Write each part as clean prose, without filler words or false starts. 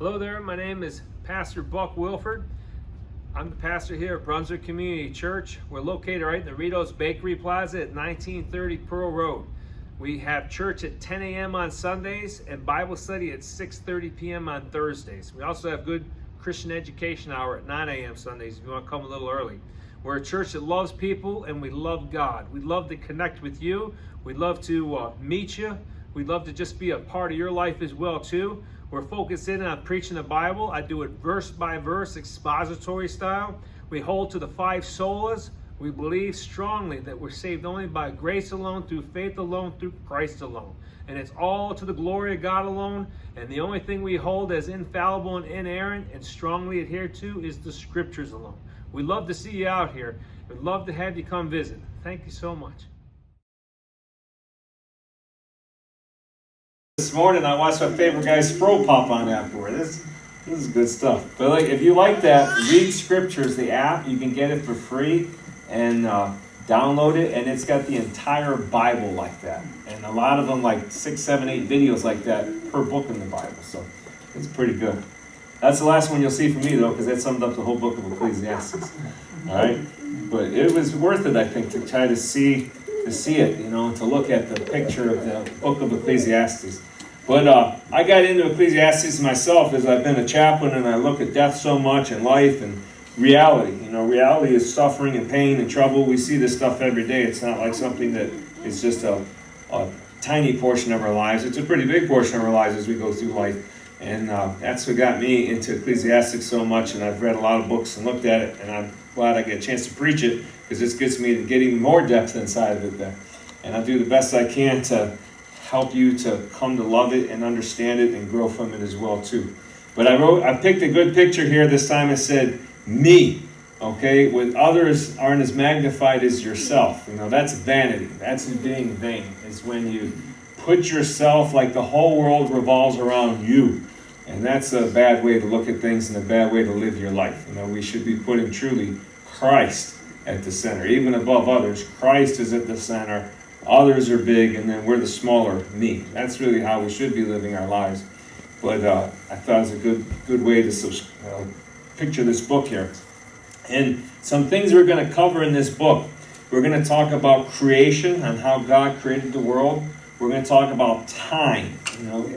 Hello there, my name is Pastor Buck Wilford. I'm the pastor here at Brunswick Community Church. We're located right in the Rito's Bakery Plaza at 1930 Pearl Road. We have church at 10 a.m. on Sundays and Bible study at 6:30 p.m. on Thursdays. We also have good Christian education hour at 9 a.m. Sundays if you want to come a little early. We're a church that loves people and we love God. We'd love to connect with you. We'd love to meet you. We'd love to just be a part of your life as well too. We're focused in on preaching the Bible. I do it verse by verse, expository style. We hold to the 5 solas. We believe strongly that we're saved only by grace alone, through faith alone, through Christ alone. And it's all to the glory of God alone. And the only thing we hold as infallible and inerrant and strongly adhere to is the scriptures alone. We'd love to see you out here. We'd love to have you come visit. Thank you so much. This morning I watched my favorite guy Spro pop on afterward. This is good stuff. But if you like that, read Scriptures, the app. You can get it for free and download it, and it's got the entire Bible like that. And a lot of them, like 6, 7, 8 videos like that per book in the Bible. So it's pretty good. That's the last one you'll see from me, though, because that summed up the whole book of Ecclesiastes. All right? But it was worth it, I think, to try to see it, to look at the picture of the book of Ecclesiastes. But I got into Ecclesiastes myself as I've been a chaplain, and I look at death so much and life and reality. Reality is suffering and pain and trouble. We see this stuff every day. It's not like something that is just a tiny portion of our lives. It's a pretty big portion of our lives as we go through life. And that's what got me into Ecclesiastes so much, and I've read a lot of books and looked at it, and I'm glad I get a chance to preach it, because this gets me to get even more depth inside of it there. And I'll do the best I can to help you to come to love it and understand it and grow from it as well too. But I picked a good picture here this time. It said, me, okay? With others aren't as magnified as yourself. That's vanity. That's being vain. It's when you put yourself like the whole world revolves around you. And that's a bad way to look at things and a bad way to live your life. We should be putting truly Christ at the center. Even above others, Christ is at the center. Others are big, and then we're the smaller me. That's really how we should be living our lives. But I thought it was a good way to picture this book here. And some things we're going to cover in this book. We're going to talk about creation and how God created the world. We're going to talk about time.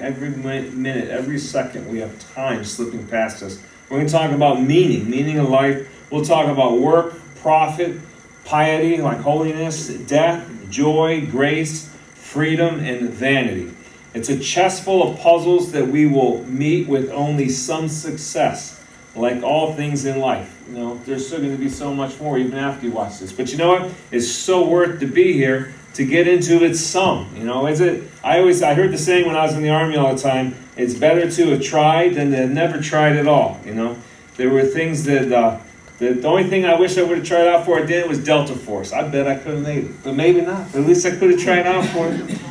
Every minute, every second, we have time slipping past us. We're going to talk about meaning of life. We'll talk about work, profit, piety, like holiness, death, joy, grace, freedom, and vanity. It's a chest full of puzzles that we will meet with only some success, like all things in life. There's still going to be so much more even after you watch this. But you know what? It's so worth to be here to get into it some. I heard the saying when I was in the Army all the time, it's better to have tried than to have never tried at all. There were things that the only thing I wish I would have tried out for I did was Delta Force. I bet I could have made it. But maybe not. But at least I could have tried out for it.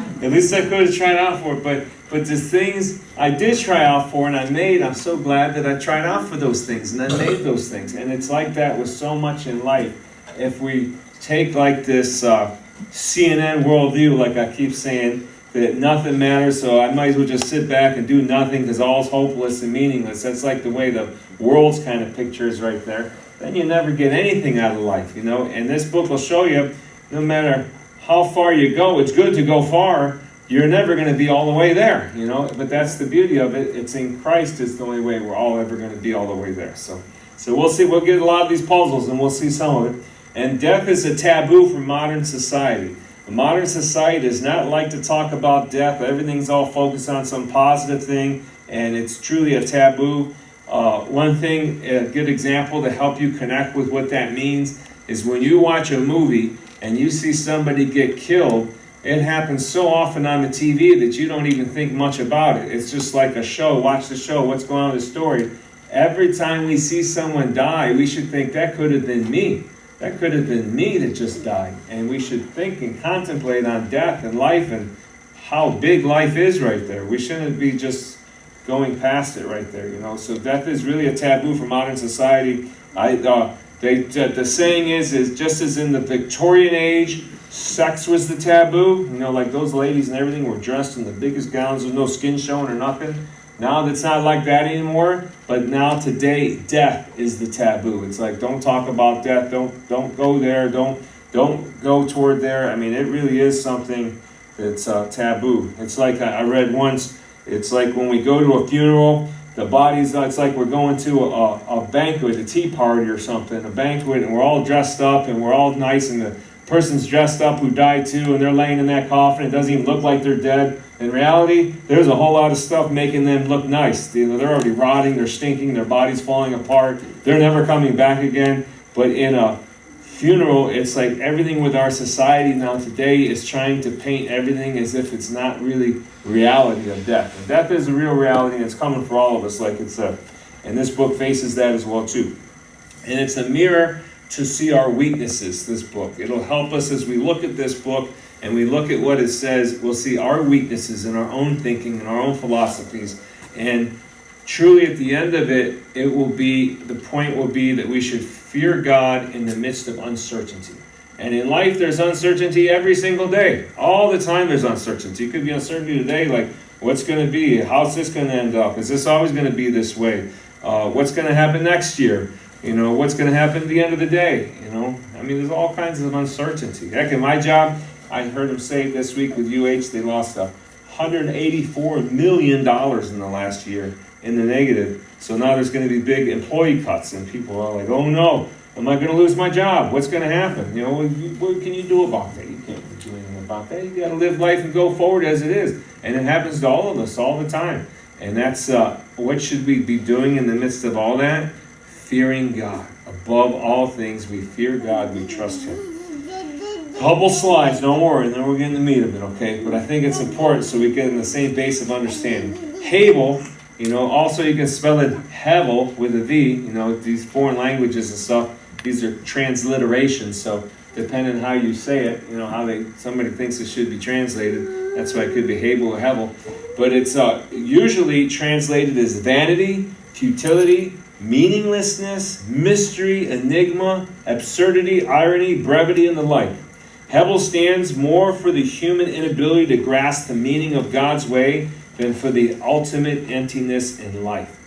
But the things I did try out for and I made, I'm so glad that I tried out for those things and I made those things. And it's like that with so much in life. If we take like this CNN worldview, like I keep saying, that nothing matters, so I might as well just sit back and do nothing because all's hopeless and meaningless. That's like the way the world's kind of picture is right there. Then you never get anything out of life, And this book will show you, no matter how far you go, it's good to go far. You're never going to be all the way there, But that's the beauty of it. It's in Christ is the only way we're all ever going to be all the way there. So we'll see. We'll get a lot of these puzzles, and we'll see some of it. And death is a taboo for modern society. Modern society does not like to talk about death. Everything's all focused on some positive thing, and it's truly a taboo. One thing, a good example to help you connect with what that means is when you watch a movie and you see somebody get killed, it happens so often on the TV that you don't even think much about it. It's just like a show. Watch the show. What's going on with the story? Every time we see someone die, we should think that could have been me. That could have been me that just died. And we should think and contemplate on death and life and how big life is right there. We shouldn't be just going past it right there, So death is really a taboo for modern society. The saying is just as in the Victorian age, sex was the taboo. Like those ladies and everything were dressed in the biggest gowns with no skin showing or nothing. Now that's not like that anymore, but now today, death is the taboo. It's like, don't talk about death, don't go there, don't go toward there. I mean, it really is something that's taboo. It's like I read once, it's like when we go to a funeral, the body's, it's like we're going to a banquet, a tea party or something, a banquet, and we're all dressed up and we're all nice, and the person's dressed up who died too, and they're laying in that coffin. It doesn't even look like they're dead. In reality, there's a whole lot of stuff making them look nice. They're already rotting, they're stinking, their body's falling apart. They're never coming back again. But in a funeral, it's like everything with our society now today is trying to paint everything as if it's not really reality of death. And death is a real reality, and it's coming for all of us, like it's and this book faces that as well too. And it's a mirror to see our weaknesses, this book. It'll help us as we look at this book and we look at what it says. We'll see our weaknesses in our own thinking and our own philosophies. And truly at the end of it, the point will be that we should fear God in the midst of uncertainty. And in life, there's uncertainty every single day. All the time there's uncertainty. It could be uncertainty today, like what's going to be? How's this going to end up? Is this always going to be this way? What's going to happen next year? What's going to happen at the end of the day? I mean, there's all kinds of uncertainty. Heck, in my job, I heard them say this week with UH, they lost $184 million in the last year in the negative. So now there's going to be big employee cuts, and people are like, oh no, am I going to lose my job? What's going to happen? What can you do about that? You can't do anything about that. You got to live life and go forward as it is. And it happens to all of us all the time. And that's what should we be doing in the midst of all that? Fearing God. Above all things, we fear God, we trust Him. Couple slides, no more, and then we're getting the meat of it, okay? But I think it's important so we get in the same base of understanding. Hebel, also you can spell it Hevel with a V, these foreign languages and stuff, these are transliterations, so depending on how you say it, somebody thinks it should be translated, that's why it could be Hebel or Hevel. But it's usually translated as vanity, futility, meaninglessness, mystery, enigma, absurdity, irony, brevity, and the like. Hebel stands more for the human inability to grasp the meaning of God's way than for the ultimate emptiness in life.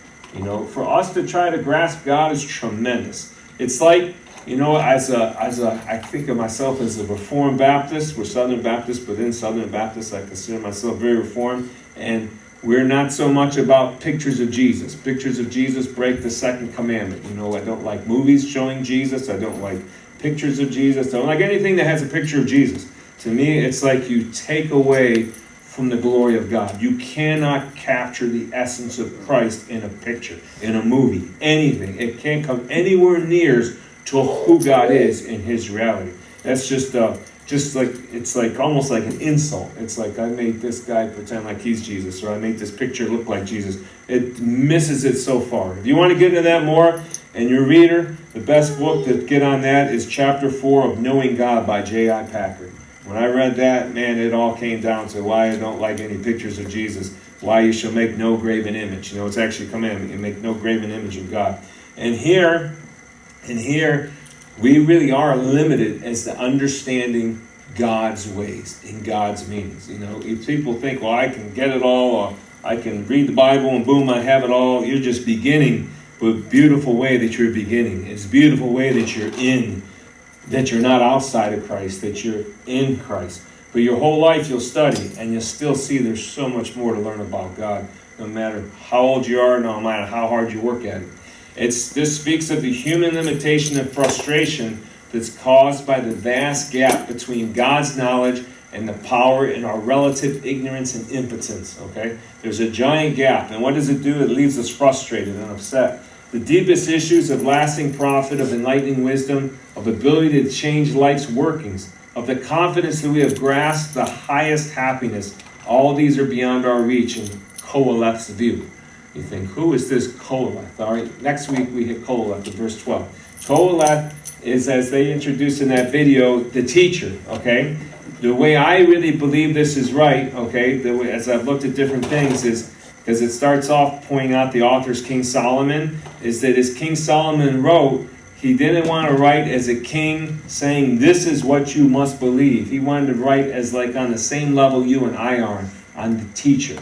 For us to try to grasp God is tremendous. It's like, I think of myself as a Reformed Baptist. We're Southern Baptists, but in Southern Baptists, I consider myself very Reformed. And we're not so much about pictures of Jesus. Pictures of Jesus break the second commandment. I don't like movies showing Jesus. I don't like pictures of Jesus. I don't like anything that has a picture of Jesus. To me, it's like you take away from the glory of God. You cannot capture the essence of Christ in a picture, in a movie, anything. It can't come anywhere near to who God is in His reality. That's just like, it's like almost like an insult. It's like I made this guy pretend like he's Jesus, or I made this picture look like Jesus. It misses it so far. If you want to get into that more, and your reader, the best book to get on that is Chapter 4 of Knowing God by J.I. Packer. When I read that, man, it all came down to why I don't like any pictures of Jesus, why you shall make no graven image. It's actually a commandment. You make no graven image of God. And here, we really are limited as to understanding God's ways and God's meanings. If people think, well, I can get it all, or I can read the Bible and boom, I have it all, you're just beginning. But beautiful way that you're beginning. It's a beautiful way that you're in, that you're not outside of Christ, that you're in Christ. But your whole life you'll study, and you'll still see there's so much more to learn about God, no matter how old you are, no matter how hard you work at it. This speaks of the human limitation and frustration that's caused by the vast gap between God's knowledge and the power in our relative ignorance and impotence, okay? There's a giant gap, and what does it do? It leaves us frustrated and upset. The deepest issues of lasting profit, of enlightening wisdom, of ability to change life's workings, of the confidence that we have grasped the highest happiness, all these are beyond our reach in Koheleth's view. You think, who is this Koheleth? All right, next week we hit Koheleth in verse 12. Koheleth is, as they introduced in that video, the teacher, okay? The way I really believe this is right, okay, as I've looked at different things, is because it starts off pointing out the author's King Solomon, is that as King Solomon wrote, he didn't want to write as a king saying, this is what you must believe. He wanted to write as like on the same level you and I are, on the teacher.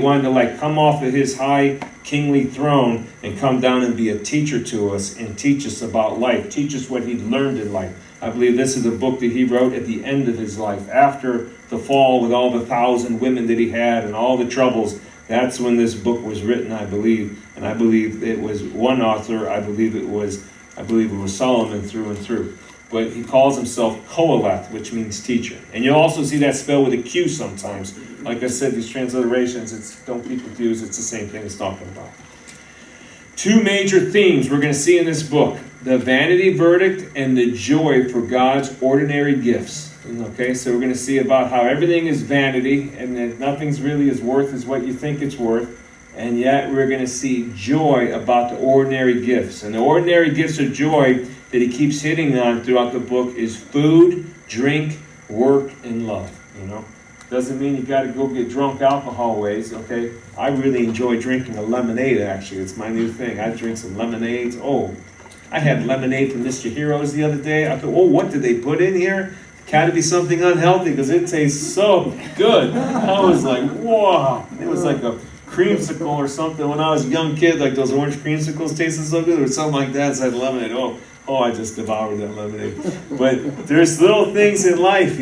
wanted to like come off of his high kingly throne and come down and be a teacher to us and teach us about life, teach us what he'd learned in life. I believe this is a book that he wrote at the end of his life, after the fall with all the 1,000 women that he had and all the troubles. That's when this book was written, I believe. And I believe it was one author, I believe it was Solomon through and through. But he calls himself Koheleth, which means teacher. And you'll also see that spelled with a Q sometimes. Like I said, these transliterations, don't be confused, it's the same thing it's talking about. Two major themes we're going to see in this book: the vanity verdict and the joy for God's ordinary gifts. Okay, so we're going to see about how everything is vanity and that nothing's really as worth as what you think it's worth. And yet we're going to see joy about the ordinary gifts. And the ordinary gifts of joy that he keeps hitting on throughout the book is food, drink, work, and love. Doesn't mean you got to go get drunk alcohol ways, okay? I really enjoy drinking a lemonade, actually. It's my new thing. I drink some lemonades. Oh, I had lemonade from Mr. Heroes the other day. I thought, what did they put in here? Got to be something unhealthy because it tastes so good. I was like, wow. It was like a creamsicle or something. When I was a young kid, like those orange creamsicles tasted so good, or something like that. So I had lemonade. Oh, I just devoured that lemonade. But there's little things in life,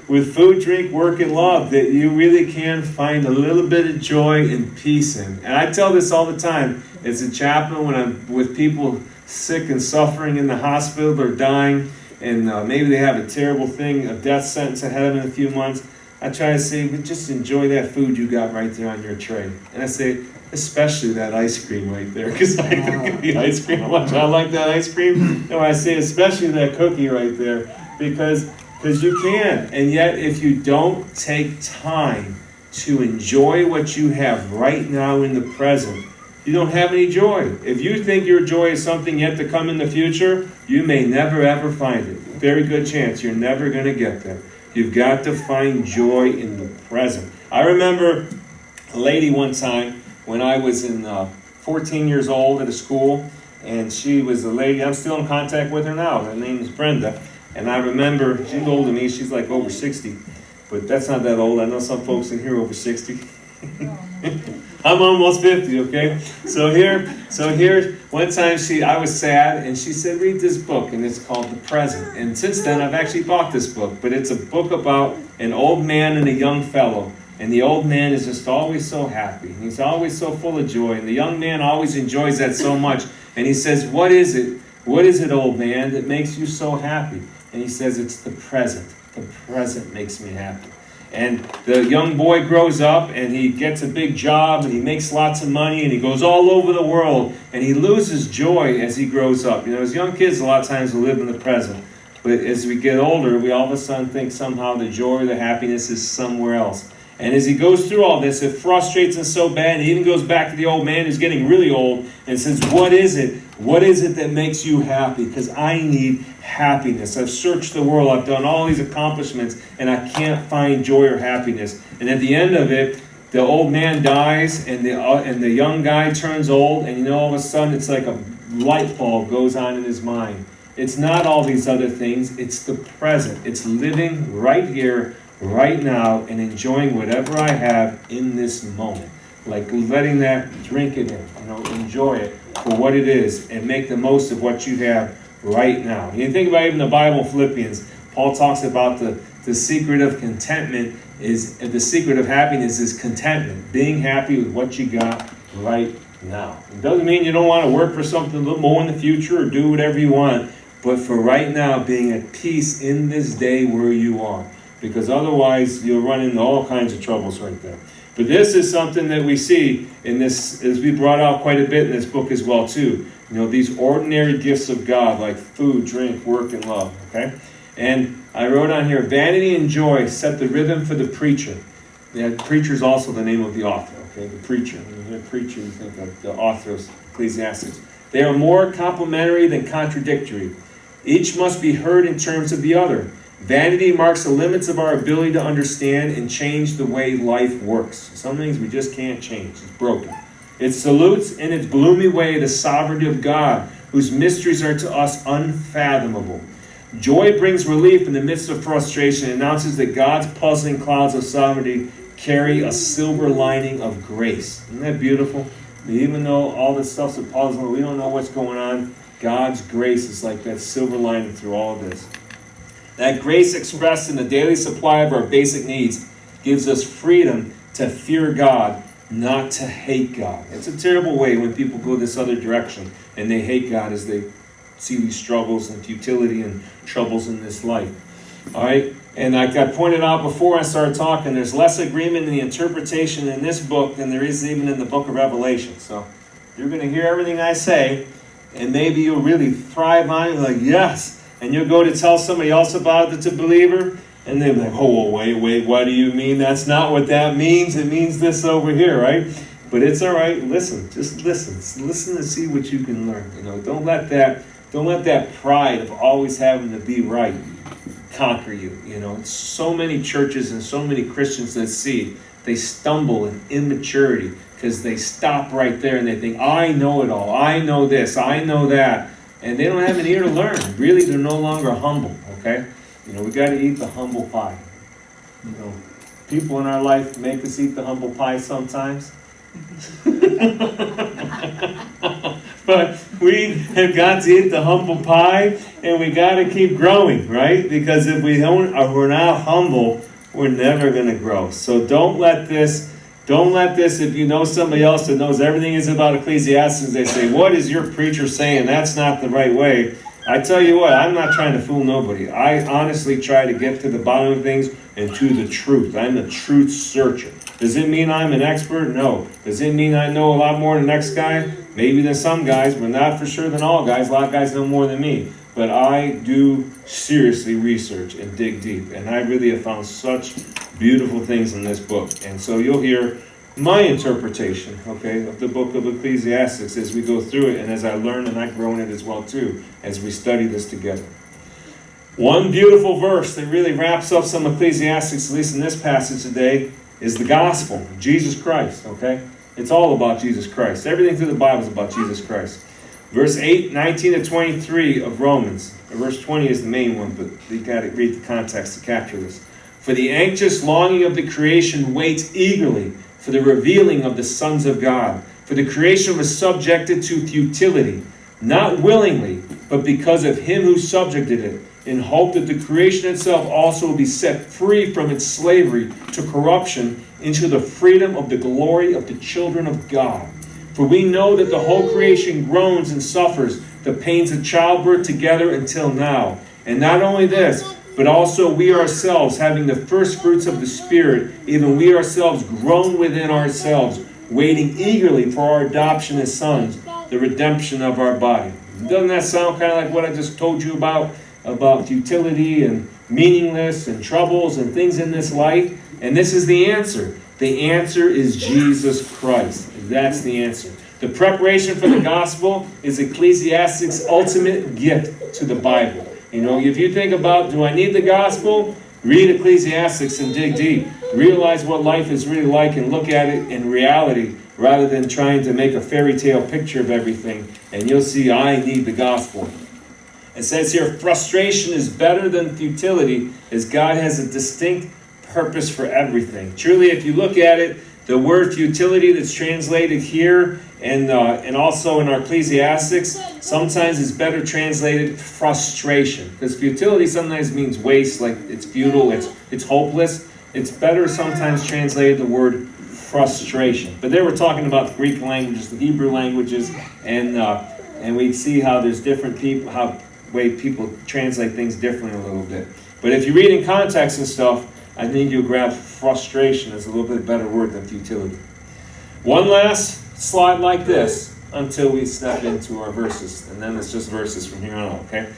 with food, drink, work, and love that you really can find a little bit of joy and peace in. And I tell this all the time. As a chaplain, when I'm with people sick and suffering in the hospital or dying, and maybe they have a terrible thing, a death sentence ahead of them in a few months, I try to say, but just enjoy that food you got right there on your tray. And I say, especially that ice cream right there, because I think the ice cream, how much I like that ice cream. No, I say especially that cookie right there, because you can. And yet, if you don't take time to enjoy what you have right now in the present, you don't have any joy. If you think your joy is something yet to come in the future, you may never ever find it. Very good chance you're never going to get there. You've got to find joy in the present. I remember a lady one time when I was in 14 years old at a school, and she was a lady, I'm still in contact with her now. Her name is Brenda. And I remember, she's older than me, she's like over 60. But that's not that old. I know some folks in here over 60. I'm almost 50, okay? So here, one time I was sad, and she said, read this book, and it's called The Present. And since then, I've actually bought this book, but it's a book about an old man and a young fellow. And the old man is just always so happy. He's always so full of joy. And the young man always enjoys that so much. And he says, what is it, old man, that makes you so happy? And he says, it's the present. The present makes me happy. And the young boy grows up and he gets a big job and he makes lots of money and he goes all over the world and he loses joy as he grows up. As young kids, a lot of times we live in the present. But as we get older, we all of a sudden think somehow the joy or the happiness is somewhere else. And as he goes through all this, it frustrates him so bad. And he even goes back to the old man who's getting really old and says, what is it? What is it that makes you happy? Because I need happiness. I've searched the world. I've done all these accomplishments, and I can't find joy or happiness. And at the end of it, the old man dies, and the young guy turns old, and all of a sudden it's like a light bulb goes on in his mind. It's not all these other things. It's the present. It's living right here, right now, and enjoying whatever I have in this moment. Like letting that, drink it in, enjoy it for what it is and make the most of what you have right now. You think about even the Bible, Philippians, Paul talks about the secret of contentment is, the secret of happiness is contentment, being happy with what you got right now. It doesn't mean you don't want to work for something a little more in the future or do whatever you want, but for right now, being at peace in this day where you are. Because otherwise, you'll run into all kinds of troubles right there. But this is something that we see in this, as we brought out quite a bit in this book as well, too. These ordinary gifts of God, like food, drink, work, and love, okay? And I wrote on here, vanity and joy set the rhythm for the preacher. The preacher is also the name of the author, okay? The preacher. When you hear preacher, you think of the author of Ecclesiastes. They are more complementary than contradictory. Each must be heard in terms of the other. Vanity marks the limits of our ability to understand and change the way life works. Some things we just can't change. It's broken. It salutes in its gloomy way the sovereignty of God, whose mysteries are to us unfathomable. Joy brings relief in the midst of frustration and announces that God's puzzling clouds of sovereignty carry a silver lining of grace. Isn't that beautiful? Even though all this stuff's a puzzle, we don't know what's going on, God's grace is like that silver lining through all of this. That grace expressed in the daily supply of our basic needs gives us freedom to fear God, not to hate God. It's a terrible way when people go this other direction and they hate God as they see these struggles and futility and troubles in this life. All right? And like I pointed out before I started talking, there's less agreement in the interpretation in this book than there is even in the book of Revelation. So you're going to hear everything I say, and maybe you'll really thrive on it, like, yes. And you'll go to tell somebody else about it, that's a believer, and they're like, oh, wait, what do you mean? That's not what that means. It means this over here, right? But it's all right. Listen, just listen. Listen to see what you can learn. Don't let that pride of always having to be right conquer you. So many churches and so many Christians that they stumble in immaturity because they stop right there and they think, I know it all. I know this. I know that. And they don't have an ear to learn. Really, they're no longer humble, okay? We got to eat the humble pie. People in our life make us eat the humble pie sometimes. But we have got to eat the humble pie, and we got to keep growing, right? Because if we're not humble, we're never going to grow. So don't let this, if you know somebody else that knows everything is about Ecclesiastes, they say, what is your preacher saying? That's not the right way. I tell you what, I'm not trying to fool nobody. I honestly try to get to the bottom of things and to the truth. I'm a truth searcher. Does it mean I'm an expert? No. Does it mean I know a lot more than the next guy? Maybe than some guys, but not for sure than all guys. A lot of guys know more than me. But I do seriously research and dig deep. And I really have found such beautiful things in this book. And so you'll hear my interpretation, okay, of the book of Ecclesiastes as we go through it and as I learn and I grow in it as well too, as we study this together. One beautiful verse that really wraps up some Ecclesiastes, at least in this passage today, is the gospel, Jesus Christ, okay? It's all about Jesus Christ. Everything through the Bible is about Jesus Christ. Verse 8, 19 to 23 of Romans. Verse 20 is the main one, but you got to read the context to capture this. For the anxious longing of the creation waits eagerly for the revealing of the sons of God. For the creation was subjected to futility, not willingly, but because of him who subjected it, in hope that the creation itself also will be set free from its slavery to corruption into the freedom of the glory of the children of God. For we know that the whole creation groans and suffers the pains of childbirth together until now. And not only this, but also we ourselves, having the first fruits of the Spirit, even we ourselves groan within ourselves, waiting eagerly for our adoption as sons, the redemption of our body. Doesn't that sound kind of like what I just told you about futility and meaningless and troubles and things in this life? And this is the answer. The answer is Jesus Christ. That's the answer. The preparation for the gospel is Ecclesiastes' ultimate gift to the Bible. If you think about, do I need the gospel? Read Ecclesiastes and dig deep. Realize what life is really like and look at it in reality rather than trying to make a fairy tale picture of everything. And you'll see, I need the gospel. It says here, frustration is better than futility, as God has a distinct purpose for everything. Truly, if you look at it, the word futility that's translated here and also in our Ecclesiastes sometimes is better translated frustration. Because futility sometimes means waste, like it's futile, it's hopeless. It's better sometimes translated the word frustration. But there we're talking about the Greek languages, the Hebrew languages, and we see how there's different people, how way people translate things differently a little bit. But if you read in context and stuff, I think you'll grab frustration as a little bit better word than futility. One last slide like this until we step into our verses. And then it's just verses from here on out, okay?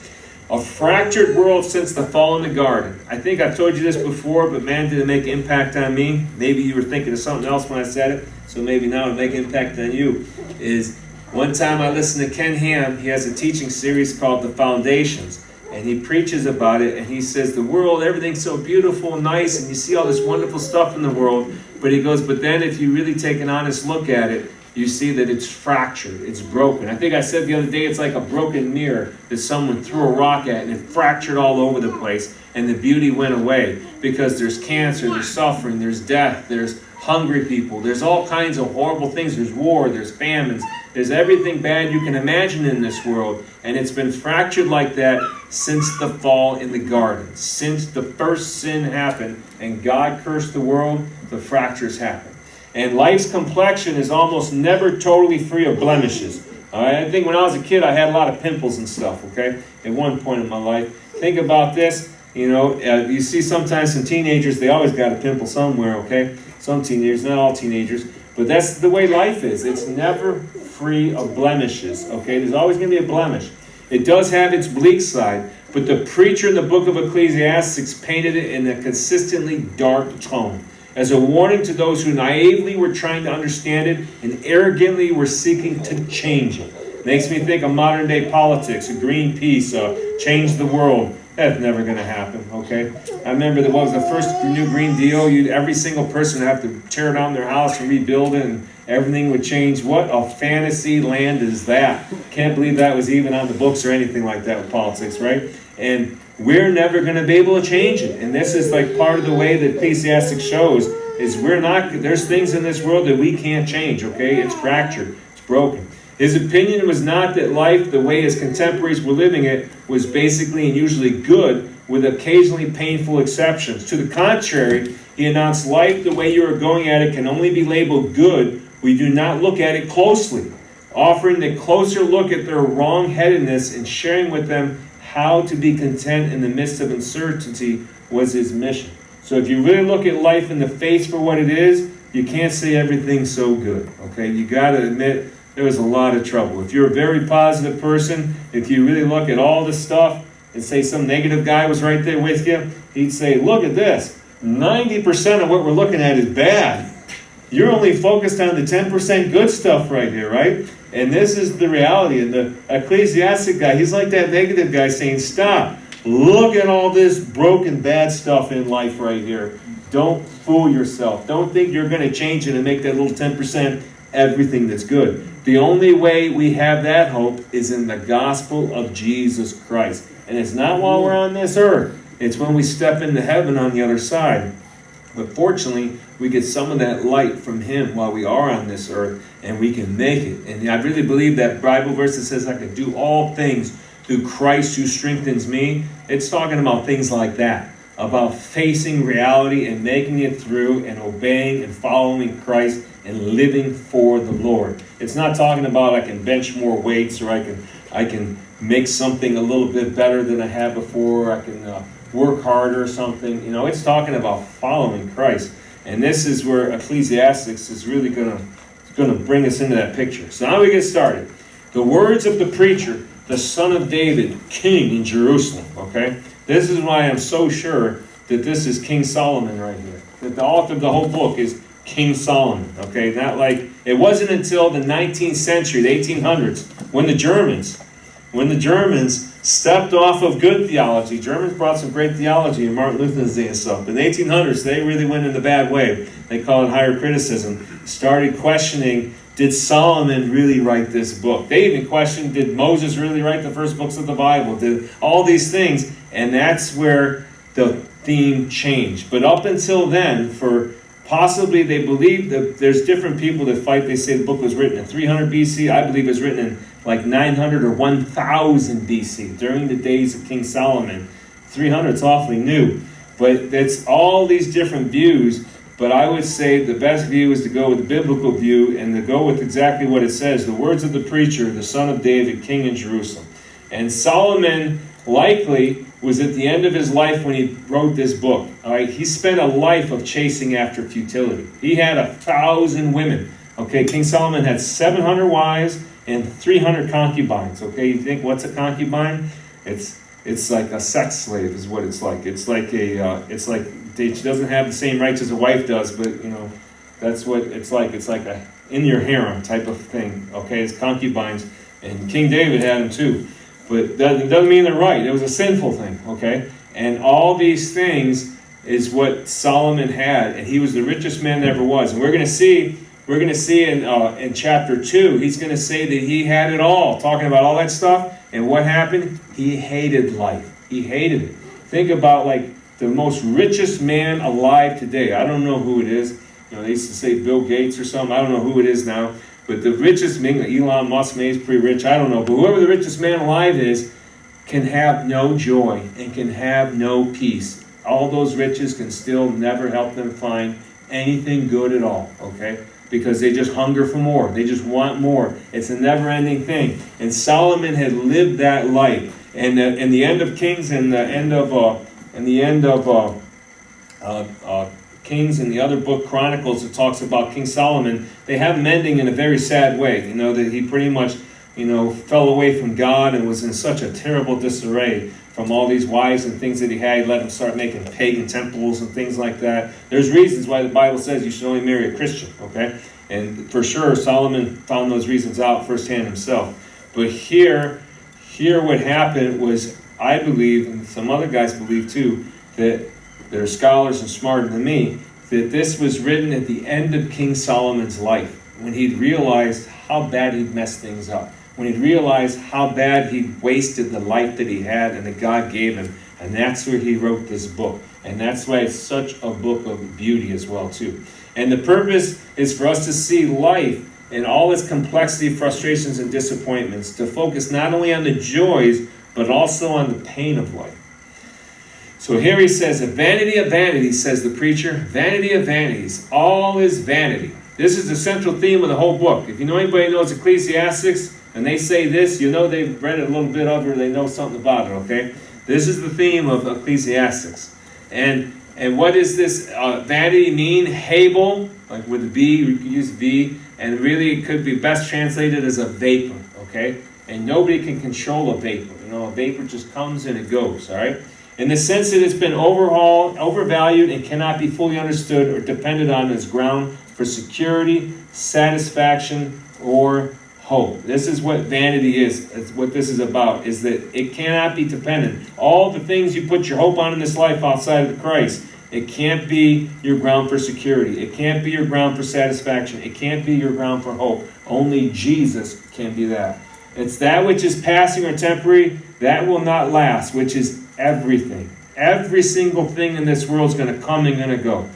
A fractured world since the fall in the garden. I think I've told you this before, but man, did it make impact on me. Maybe you were thinking of something else when I said it, so maybe now it'll make impact on you. Is one time I listened to Ken Ham. He has a teaching series called The Foundations. And he preaches about it, and he says the world, everything's so beautiful and nice, and you see all this wonderful stuff in the world. But he goes, but then if you really take an honest look at it, you see that it's fractured, it's broken. I think I said the other day it's like a broken mirror that someone threw a rock at and it fractured all over the place and the beauty went away because there's cancer, there's suffering, there's death, there's hungry people, there's all kinds of horrible things, there's war, there's famines, there's everything bad you can imagine in this world, and it's been fractured like that since the fall in the garden. Since the first sin happened and God cursed the world, the fractures happened. And life's complexion is almost never totally free of blemishes. All right? I think when I was a kid, I had a lot of pimples and stuff, okay, at one point in my life. Think about this. You know, you see sometimes some teenagers, they always got a pimple somewhere, okay? Some teenagers, not all teenagers, but that's the way life is. It's never free of blemishes, okay? There's always going to be a blemish. It does have its bleak side, but the preacher in the book of Ecclesiastes painted it in a consistently dark tone, as a warning to those who naively were trying to understand it and arrogantly were seeking to change it. Makes me think of modern day politics, a Greenpeace, change the world. That's never going to happen, okay? I remember what was the first New Green Deal? Every single person would have to tear down their house and rebuild it, and everything would change. What a fantasy land is that? Can't believe that was even on the books or anything like that with politics, right? And we're never going to be able to change it. And this is like part of the way that Ecclesiastes shows is there's things in this world that we can't change, okay? It's fractured. It's broken. His opinion was not that life, the way his contemporaries were living it, was basically and usually good, with occasionally painful exceptions. To the contrary, he announced life the way you are going at it can only be labeled good. We do not look at it closely. Offering the closer look at their wrong-headedness and sharing with them how to be content in the midst of uncertainty was his mission. So if you really look at life in the face for what it is, you can't say everything's so good. Okay, you got to admit there was a lot of trouble. If you're a very positive person, if you really look at all this stuff and say some negative guy was right there with you, he'd say, look at this. 90% of what we're looking at is bad. You're only focused on the 10% good stuff right here, right? And this is the reality. And the Ecclesiastic guy, he's like that negative guy saying, stop. Look at all this broken, bad stuff in life right here. Don't fool yourself. Don't think you're going to change it and make that little 10% everything that's good. The only way we have that hope is in the gospel of Jesus Christ. And it's not while we're on this earth. It's when we step into heaven on the other side. But fortunately, we get some of that light from Him while we are on this earth, and we can make it. And I really believe that Bible verse that says I can do all things through Christ who strengthens me. It's talking about things like that, about facing reality and making it through and obeying and following Christ and living for the Lord. It's not talking about I can bench more weights or I can make something a little bit better than I had before. I can work harder or something. You know, it's talking about following Christ. And this is where Ecclesiastes is really going to bring us into that picture. So now we get started. The words of the preacher, the son of David, king in Jerusalem. Okay? This is why I'm so sure that this is King Solomon right here. That the author of the whole book is King Solomon. Okay? Not like, it wasn't until the 19th century, the 1800s, when the Germans stepped off of good theology. Germans brought some great theology in Martin Luther's day and stuff. In the 1800s, they really went in the bad way. They call it higher criticism. Started questioning, did Solomon really write this book? They even questioned, did Moses really write the first books of the Bible? Did all these things? And that's where the theme changed. But up until then, for possibly they believe that there's different people that fight. They say the book was written in 300 BC. I believe it was written in like 900 or 1000 BC, during the days of King Solomon. 300 is awfully new. But it's all these different views. But I would say the best view is to go with the biblical view and to go with exactly what it says. The words of the preacher, the son of David, king in Jerusalem. And Solomon likely was at the end of his life when he wrote this book. All right, he spent a life of chasing after futility. He had 1,000 women. Okay, King Solomon had 700 wives and 300 concubines. Okay, you think, what's a concubine? It's like a sex slave is what it's like. It's like she doesn't have the same rights as a wife does, but you know, that's what it's like. It's like a in your harem type of thing. Okay, it's concubines, and King David had them too. But that doesn't mean they're right. It was a sinful thing, okay? And all these things is what Solomon had, and he was the richest man that ever was. And we're going to see we're going to see in chapter 2, he's going to say that he had it all, talking about all that stuff. And what happened? He hated life. He hated it. Think about like the most richest man alive today. I don't know who it is. They used to say Bill Gates or something. I don't know who it is now. But the richest man, Elon Musk, maybe he's pretty rich. I don't know. But whoever the richest man alive is can have no joy and can have no peace. All those riches can still never help them find anything good at all, okay? Because they just hunger for more. They just want more. It's a never-ending thing. And Solomon had lived that life. And in the end of Kings and the end of Kings and the other book, Chronicles, it talks about King Solomon. They have him ending in a very sad way. That he pretty much, fell away from God and was in such a terrible disarray from all these wives and things that he had. He let him start making pagan temples and things like that. There's reasons why the Bible says you should only marry a Christian, okay? And for sure, Solomon found those reasons out firsthand himself. But here what happened was, I believe, and some other guys believe too, that they're scholars and smarter than me, that this was written at the end of King Solomon's life, when he'd realized how bad he'd messed things up, when he'd realized how bad he'd wasted the life that he had and that God gave him. And that's where he wrote this book. And that's why it's such a book of beauty as well, too. And the purpose is for us to see life in all its complexity, frustrations, and disappointments, to focus not only on the joys, but also on the pain of life. So here he says, "A vanity of vanities," says the preacher. Vanity of vanities. All is vanity. This is the central theme of the whole book. If you know anybody who knows Ecclesiastes, and they say this, they've read it a little bit of it, or they know something about it, okay? This is the theme of Ecclesiastes. And what does this vanity mean? Hebel, like with a V, you could use V, and really it could be best translated as a vapor, okay? And nobody can control a vapor. A vapor just comes and it goes, all right? In the sense that it's been overhauled, overvalued, and cannot be fully understood or depended on as ground for security, satisfaction, or hope. This is what vanity is. It's what this is about, is that it cannot be dependent. All the things you put your hope on in this life outside of Christ, it can't be your ground for security. It can't be your ground for satisfaction. It can't be your ground for hope. Only Jesus can be that. It's that which is passing or temporary, that will not last, which is everything. Every single thing in this world is going to come and going to go.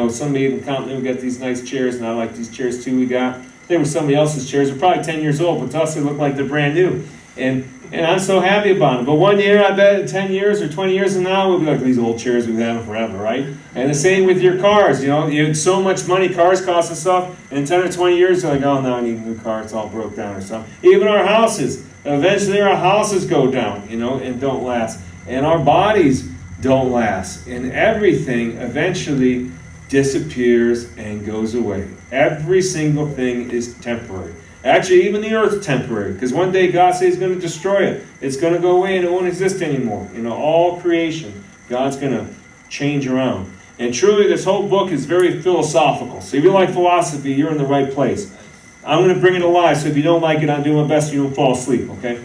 Somebody even commented, we got these nice chairs, and I like these chairs too we got. They were somebody else's chairs. They're probably 10 years old, but to us they look like they're brand new. And I'm so happy about them. But one year, I bet 10 years or 20 years from now, we'll be like, these old chairs, we've had them forever, right? And the same with your cars. You have so much money, cars cost and stuff, and in 10 or 20 years, you're like, oh, now I need a new car, it's all broke down or something. Even our houses. Eventually our houses go down, and don't last. And our bodies don't last. And everything eventually disappears and goes away. Every single thing is temporary. Actually, even the earth's temporary, because one day God says he's going to destroy it. It's going to go away and it won't exist anymore. All creation, God's going to change around. And truly, this whole book is very philosophical. So if you like philosophy, you're in the right place. I'm going to bring it alive, so if you don't like it, I'm doing my best so you don't fall asleep, okay?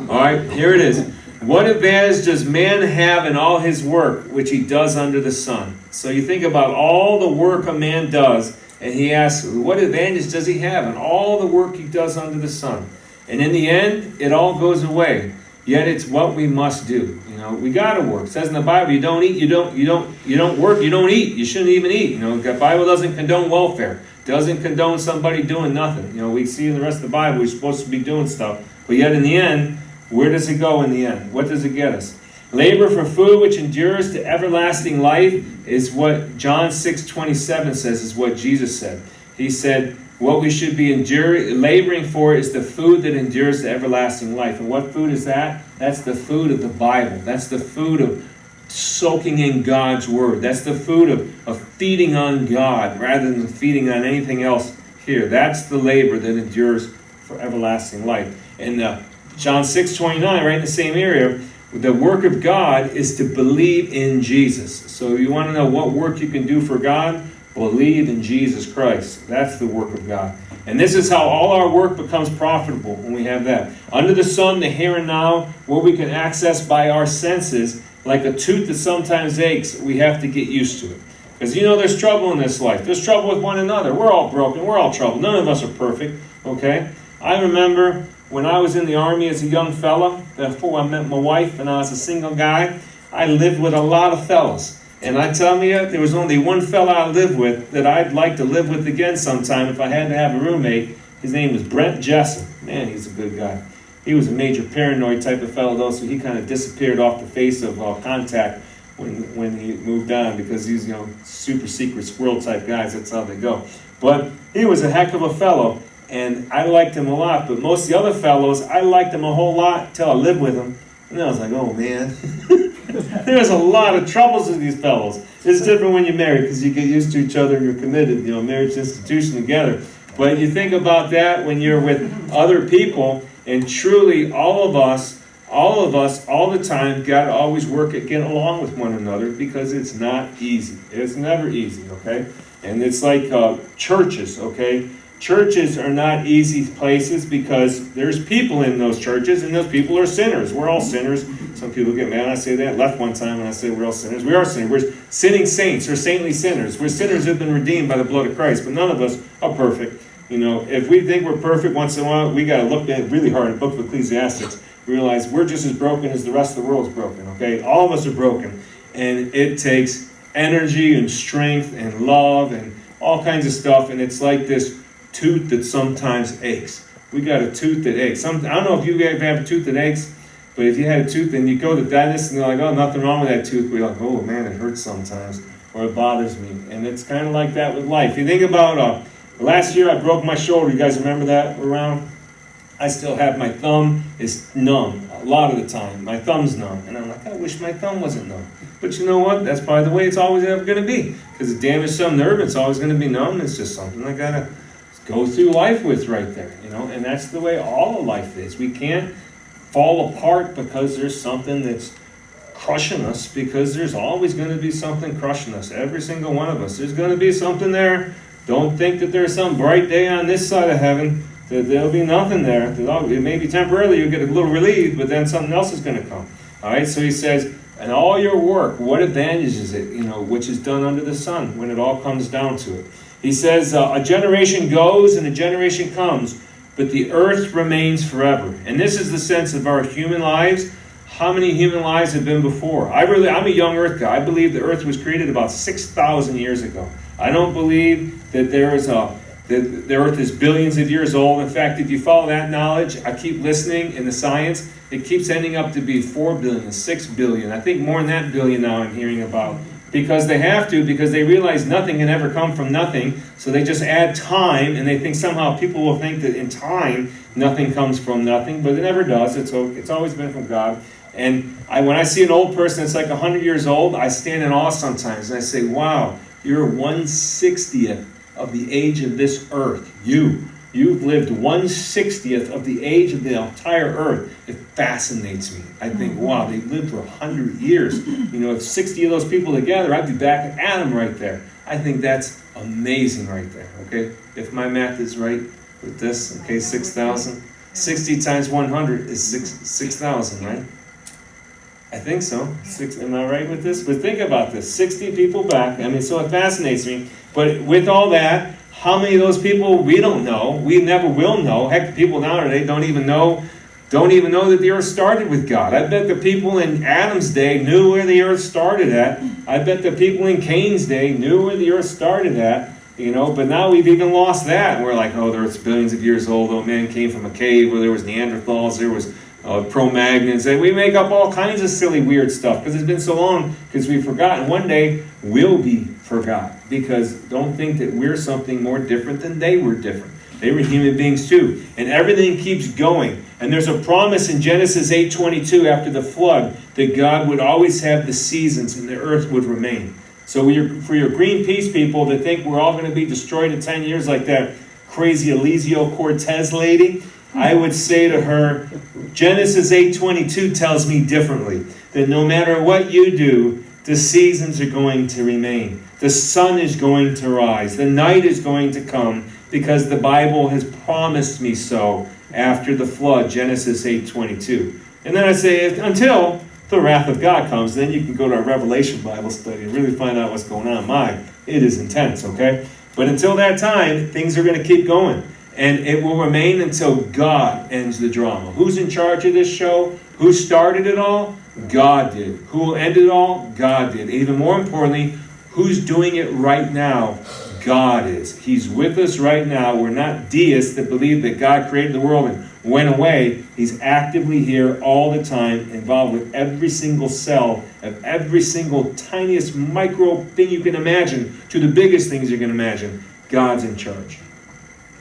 All right, here it is. What advantage does man have in all his work, which he does under the sun? So you think about all the work a man does, and he asks, what advantage does he have in all the work he does under the sun? And in the end, it all goes away. Yet it's what we must do. We got to work. It says in the Bible, you don't eat, you don't work, you don't eat. You shouldn't even eat. The Bible doesn't condone welfare. Doesn't condone somebody doing nothing. We see in the rest of the Bible we're supposed to be doing stuff. But yet in the end, where does it go in the end? What does it get us? Labor for food which endures to everlasting life is what John 6:27 says, is what Jesus said. He said, what we should be laboring for is the food that endures to everlasting life. And what food is that? That's the food of the Bible. That's the food of soaking in God's Word. That's the food of feeding on God rather than feeding on anything else here. That's the labor that endures for everlasting life. And John 6:29, right in the same area, the work of God is to believe in Jesus. So if you want to know what work you can do for God, believe in Jesus Christ. That's the work of God. And this is how all our work becomes profitable when we have that. Under the sun, the here and now, what we can access by our senses, like a tooth that sometimes aches, we have to get used to it. Because there's trouble in this life. There's trouble with one another. We're all broken. We're all troubled. None of us are perfect, okay? I remember when I was in the Army as a young fella, before I met my wife and I was a single guy, I lived with a lot of fellas. And I tell you, there was only one fella I lived with that I'd like to live with again sometime if I had to have a roommate. His name was Brent Jessen. Man, he's a good guy. He was a major paranoid type of fellow, though, so he kind of disappeared off the face of contact when he moved on, because he's, super secret squirrel type guys. That's how they go. But he was a heck of a fellow, and I liked him a lot. But most of the other fellows, I liked them a whole lot until I lived with them. And then I was like, oh, man. There's a lot of troubles with these fellows. It's different when you're married because you get used to each other and you're committed, marriage institution together. But you think about that when you're with other people, and truly all of us, all the time, got to always work at getting along with one another, because it's not easy. It's never easy, okay? And it's like churches, okay? Churches are not easy places because there's people in those churches, and those people are sinners. We're all sinners. Some people get mad when I say that. Left one time when I say we're all sinners. We are sinners. We're sinning saints. We're saintly sinners. We're sinners who have been redeemed by the blood of Christ, but none of us are perfect. If we think we're perfect once in a while, we got to look at it really hard in the book of Ecclesiastes. Realize we're just as broken as the rest of the world's broken, okay? All of us are broken. And it takes energy and strength and love and all kinds of stuff. And it's like this tooth that sometimes aches. We got a tooth that aches. I don't know if you ever have a tooth that aches, but if you had a tooth and you go to the dentist and they're like, oh, nothing wrong with that tooth, we're like, oh man, it hurts sometimes, or it bothers me. And it's kind of like that with life. You think about last year I broke my shoulder. You guys remember that around? I still have my thumb is numb a lot of the time. My thumb's numb. And I'm like, I wish my thumb wasn't numb. But you know what? That's probably the way it's always ever going to be. Because it damaged some nerve, it's always going to be numb. It's just something I got to go through life with right there. And that's the way all of life is. We can't fall apart because there's something that's crushing us, because there's always going to be something crushing us. Every single one of us. There's going to be something there. Don't think that there's some bright day on this side of heaven. There'll be nothing there. Maybe temporarily you'll get a little relief, but then something else is going to come. All right, so he says, and all your work, what advantage is it, which is done under the sun when it all comes down to it? He says, a generation goes and a generation comes, but the earth remains forever. And this is the sense of our human lives. How many human lives have been before? I'm a young earth guy. I believe the earth was created about 6,000 years ago. I don't believe that the earth is billions of years old. In fact, if you follow that knowledge, I keep listening in the science, it keeps ending up to be 4 billion, 6 billion. I think more than that billion now I'm hearing about. Because they have to, because they realize nothing can ever come from nothing. So they just add time, and they think somehow people will think that in time, nothing comes from nothing. But it never does. It's always been from God. And when I see an old person that's like 100 years old, I stand in awe sometimes. And I say, wow, you're 1/60th of the age of this earth. You've lived 1/60th of the age of the entire earth. It fascinates me. I think, wow, they've lived for 100 years. If 60 of those people together, I'd be back at Adam right there. I think that's amazing right there, okay? If my math is right with this, okay, 6,000. 60 times 100 is 6,000, right? I think so. Am I right with this? But think about this. 60 people back. So it fascinates me. But with all that, how many of those people we don't know? We never will know. Heck, the people nowadays don't even know that the earth started with God. I bet the people in Adam's day knew where the earth started at. I bet the people in Cain's day knew where the earth started at. But now we've even lost that. And we're like, oh, the earth's billions of years old. Oh, man came from a cave where there was Neanderthals, there was Cro-Magnons, and we make up all kinds of silly, weird stuff because it's been so long, because we've forgotten. One day we'll be forgot, because don't think that we're something more different than they were different. They were human beings too, and everything keeps going. And there's a promise in Genesis 8:22 after the flood that God would always have the seasons and the earth would remain. So for your Greenpeace people that think we're all going to be destroyed in 10 years like that crazy Ocasio-Cortez lady, I would say to her, Genesis 8:22 tells me differently, that no matter what you do, the seasons are going to remain. The sun is going to rise. The night is going to come, because the Bible has promised me so after the flood, Genesis 8:22. And then I say, until the wrath of God comes, then you can go to our Revelation Bible study and really find out what's going on. My it is intense, okay? But until that time, things are going to keep going. And it will remain until God ends the drama. Who's in charge of this show? Who started it all? God did. Who will end it all? God did. Even more importantly, who's doing it right now? God is. He's with us right now. We're not deists that believe that God created the world and went away. He's actively here all the time, involved with every single cell of every single tiniest micro thing you can imagine to the biggest things you can imagine. God's in charge.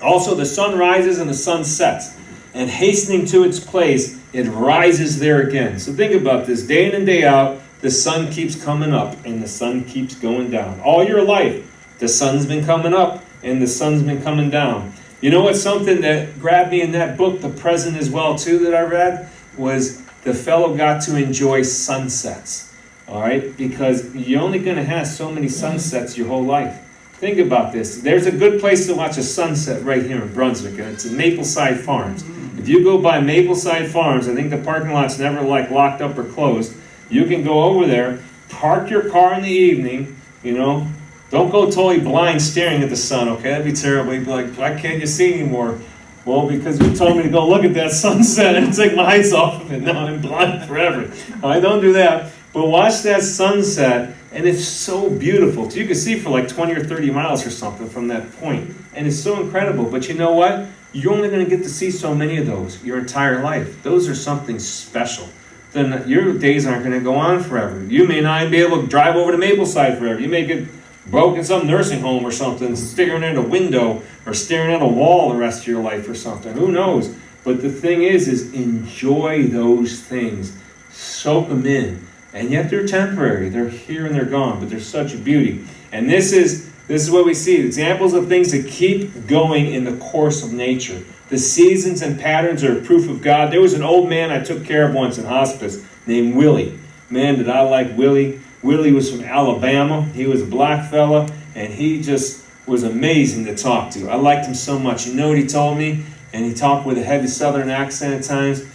Also, the sun rises and the sun sets, and hastening to its place, it rises there again. So think about this. Day in and day out, the sun keeps coming up and the sun keeps going down. All your life, the sun's been coming up and the sun's been coming down. You know what's something that grabbed me in that book, The Present as well, too, that I read, was the fellow got to enjoy sunsets. All right? Because you're only going to have so many sunsets your whole life. Think about this. There's a good place to watch a sunset right here in Brunswick, and it's in Mapleside Farms. If you go by Mapleside Farms, I think the parking lot's never locked up or closed. You can go over there, park your car in the evening, don't go totally blind staring at the sun, okay? That'd be terrible. You'd be like, why can't you see anymore? Well, because you told me to go look at that sunset and take my eyes off of it. Now I'm blind forever. I don't do that. But watch that sunset, and it's so beautiful. You can see for like 20 or 30 miles or something from that point. And it's so incredible. But you know what? You're only going to get to see so many of those your entire life. Those are something special. Then your days aren't going to go on forever. You may not even be able to drive over to Mapleside forever. You may get broke in some nursing home or something, staring at a window or staring at a wall the rest of your life or something. Who knows? But the thing is enjoy those things. Soak them in. And yet they're temporary. They're here and they're gone, but they're such a beauty. And this is what we see. Examples of things that keep going in the course of nature. The seasons and patterns are proof of God. There was an old man I took care of once in hospice named Willie. Man, did I like Willie. Willie was from Alabama. He was a black fella, and he just was amazing to talk to. I liked him so much. You know what he told me? And he talked with a heavy southern accent at times.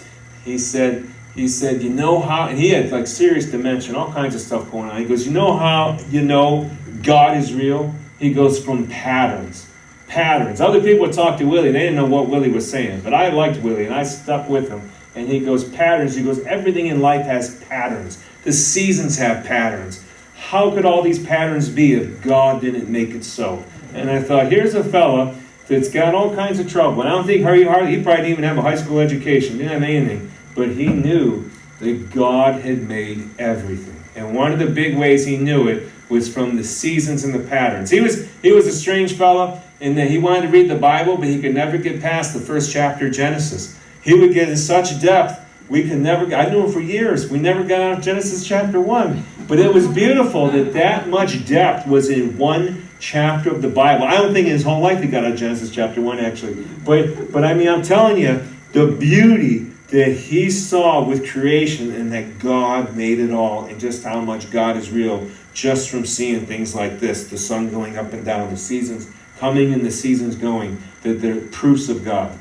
He said, you know how, and he had like serious dementia, all kinds of stuff going on. He goes, you know how you know God is real? He goes, from patterns. Patterns. Other people would talk to Willie. They didn't know what Willie was saying. But I liked Willie, and I stuck with him. And he goes, patterns. He goes, everything in life has patterns. The seasons have patterns. How could all these patterns be if God didn't make it so? And I thought, here's a fella that's got all kinds of trouble. And I don't think he probably didn't even have a high school education. Didn't have anything. But he knew that God had made everything. And one of the big ways he knew it was from the seasons and the patterns. He was a strange fellow in that he wanted to read the Bible, but he could never get past the first chapter of Genesis. He would get in such depth, I knew him for years. We never got out of Genesis chapter 1. But it was beautiful that much depth was in one chapter of the Bible. I don't think in his whole life he got out of Genesis chapter 1, actually. But I mean, I'm telling you, the beauty that he saw with creation and that God made it all, and just how much God is real just from seeing things like this, the sun going up and down, the seasons coming and the seasons going, that they're proofs of God.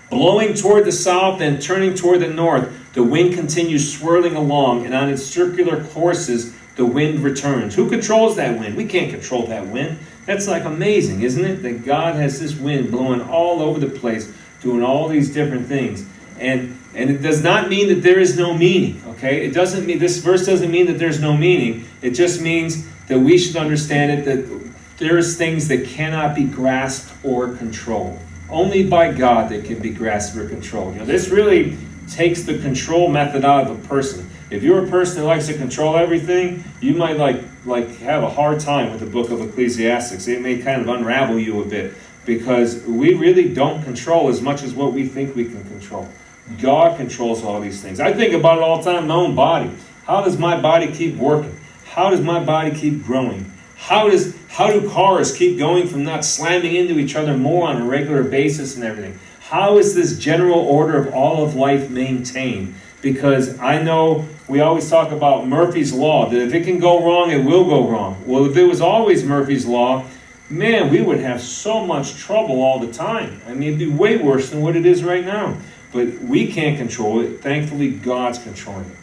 Blowing toward the south and turning toward the north, the wind continues swirling along, and on its circular courses, the wind returns. Who controls that wind? We can't control that wind. That's like amazing, isn't it? That God has this wind blowing all over the place, doing all these different things. And it does not mean that there is no meaning, okay? It doesn't mean, this verse doesn't mean that there's no meaning. It just means that we should understand it, that there's things that cannot be grasped or controlled. Only by God they can be grasped or controlled. This really takes the control method out of a person. If you're a person that likes to control everything, you might like have a hard time with the book of Ecclesiastes. It may kind of unravel you a bit, because we really don't control as much as what we think we can control. God controls all these things. I think about it all the time in my own body. How does my body keep working? How does my body keep growing? How do cars keep going from not slamming into each other more on a regular basis and everything? How is this general order of all of life maintained? Because I know we always talk about Murphy's Law, that if it can go wrong, it will go wrong. Well, if it was always Murphy's Law, man, we would have so much trouble all the time. I mean, it'd be way worse than what it is right now. But we can't control it. Thankfully, God's controlling it.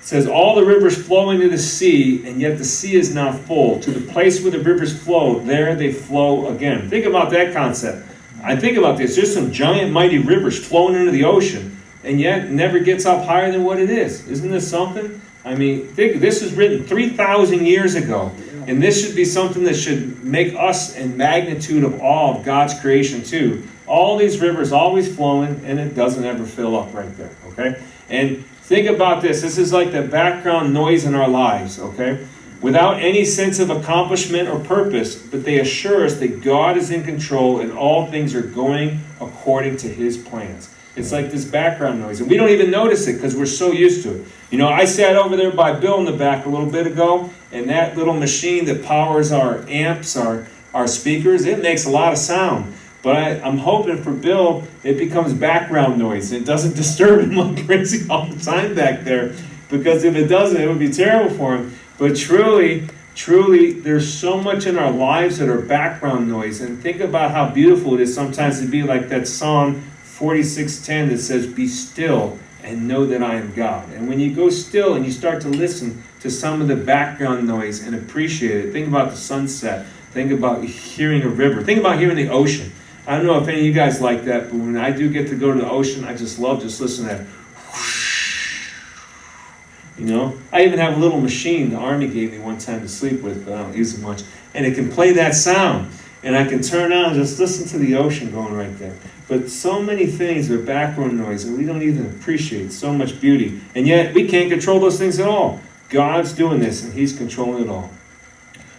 It says, all the rivers flow into the sea, and yet the sea is not full. To the place where the rivers flow, there they flow again. Think about that concept. I think about this. There's some giant, mighty rivers flowing into the ocean, and yet it never gets up higher than what it is. Isn't this something? I mean, think, this was written 3,000 years ago, and this should be something that should make us in magnitude of awe of God's creation too. All these rivers always flowing, and it doesn't ever fill up right there, okay? And think about this. This is like the background noise in our lives, okay? Without any sense of accomplishment or purpose, but they assure us that God is in control and all things are going according to His plans. It's like this background noise, and we don't even notice it because we're so used to it. You know, I sat over there by Bill in the back a little bit ago, and that little machine that powers our amps, our speakers, it makes a lot of sound. But I'm hoping for Bill, it becomes background noise. It doesn't disturb him like crazy all the time back there. Because if it doesn't, it would be terrible for him. But truly, there's so much in our lives that are background noise. And think about how beautiful it is sometimes to be like that Psalm 46:10 that says, be still and know that I am God. And when you go still and you start to listen to some of the background noise and appreciate it, think about the sunset. Think about hearing a river. Think about hearing the ocean. I don't know if any of you guys like that, but when I do get to go to the ocean, I just love just listening to that. You know, I even have a little machine the Army gave me one time to sleep with, but I don't use it much. And it can play that sound. And I can turn on and just listen to the ocean going right there. But so many things are background noise, and we don't even appreciate so much beauty. And yet, we can't control those things at all. God's doing this, and He's controlling it all.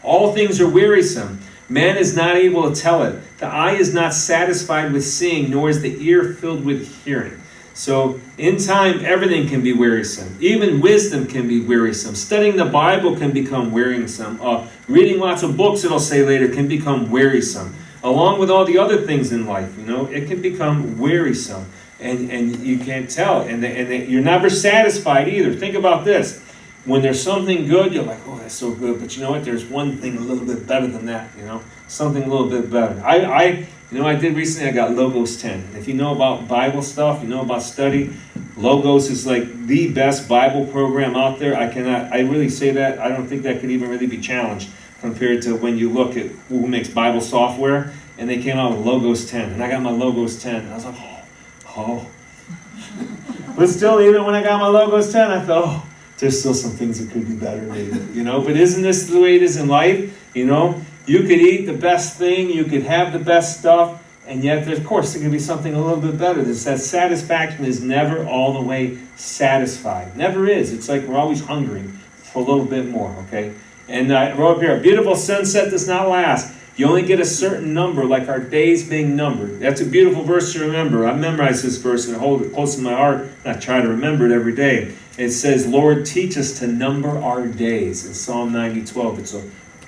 All things are wearisome. Man is not able to tell it. The eye is not satisfied with seeing, nor is the ear filled with hearing. So, in time, everything can be wearisome. Even wisdom can be wearisome. Studying the Bible can become wearisome. Reading lots of books, it'll say later, can become wearisome. Along with all the other things in life, you know, it can become wearisome. And you can't tell. And you're never satisfied either. Think about this. When there's something good, you're like, oh, that's so good. But you know what? There's one thing a little bit better than that, you know. Something a little bit better. I did recently, I got Logos 10. And if you know about Bible stuff, you know about study, Logos is like the best Bible program out there. I really say that. I don't think that could even really be challenged compared to when you look at who makes Bible software. And they came out with Logos 10. And I got my Logos 10. And I was like, oh. But still, even when I got my Logos 10, I thought, there's still some things that could be better later, you know. But isn't this the way it is in life? You know, you could eat the best thing, you could have the best stuff, and yet, of course, there could be something a little bit better. That satisfaction is never all the way satisfied. Never is. It's like we're always hungering for a little bit more, okay? And I wrote up here, a beautiful sunset does not last. You only get a certain number, like our days being numbered. That's a beautiful verse to remember. I memorized this verse and hold it close to my heart, and I try to remember it every day. It says, Lord, teach us to number our days. In Psalm 90:12, it's a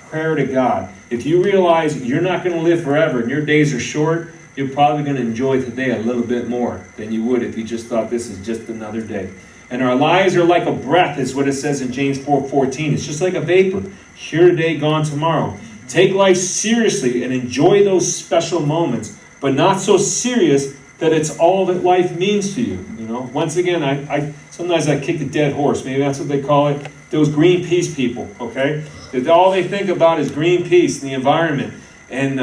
prayer to God. If you realize you're not going to live forever and your days are short, you're probably going to enjoy today a little bit more than you would if you just thought this is just another day. And our lives are like a breath, is what it says in James 4:14. It's just like a vapor. Here today, gone tomorrow. Take life seriously and enjoy those special moments, but not so serious that it's all that life means to you. You know, once again, I sometimes I kick a dead horse. Maybe that's what they call it. Those Greenpeace people, okay? That all they think about is Greenpeace and the environment, and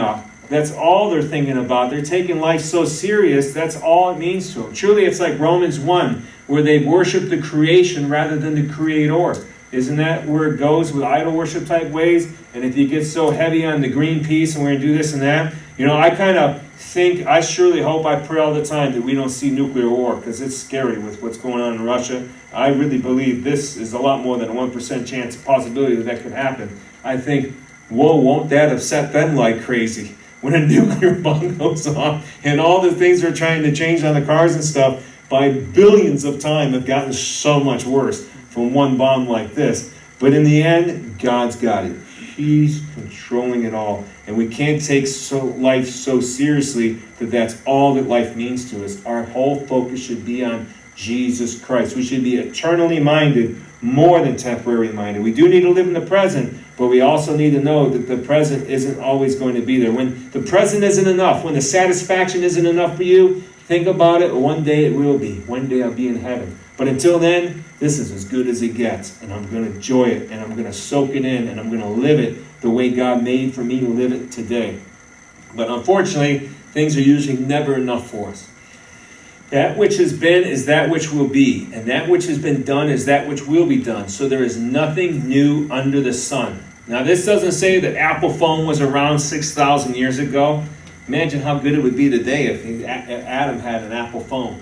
that's all they're thinking about. They're taking life so serious. That's all it means to them. Truly, it's like Romans 1, where they worship the creation rather than the Creator. Isn't that where it goes with idol worship type ways? And if you get so heavy on the Greenpeace and we're going to do this and that, you know, I kind of think, I surely hope, I pray all the time that we don't see nuclear war, because it's scary with what's going on in Russia. I really believe this is a lot more than a 1% chance possibility that could happen. I think, whoa, won't that upset them like crazy when a nuclear bomb goes off and all the things they're trying to change on the cars and stuff by billions of time have gotten so much worse from one bomb like this. But in the end, God's got it. He's controlling it all. And we can't take life so seriously that that's all that life means to us. Our whole focus should be on Jesus Christ. We should be eternally minded more than temporarily minded. We do need to live in the present, but we also need to know that the present isn't always going to be there. When the present isn't enough, when the satisfaction isn't enough for you, think about it. One day it will be. One day I'll be in heaven. But until then, this is as good as it gets, and I'm going to enjoy it, and I'm going to soak it in, and I'm going to live it the way God made for me to live it today. But unfortunately, things are usually never enough for us. That which has been is that which will be, and that which has been done is that which will be done. So there is nothing new under the sun. Now, this doesn't say that Apple phone was around 6,000 years ago. Imagine how good it would be today if Adam had an Apple phone.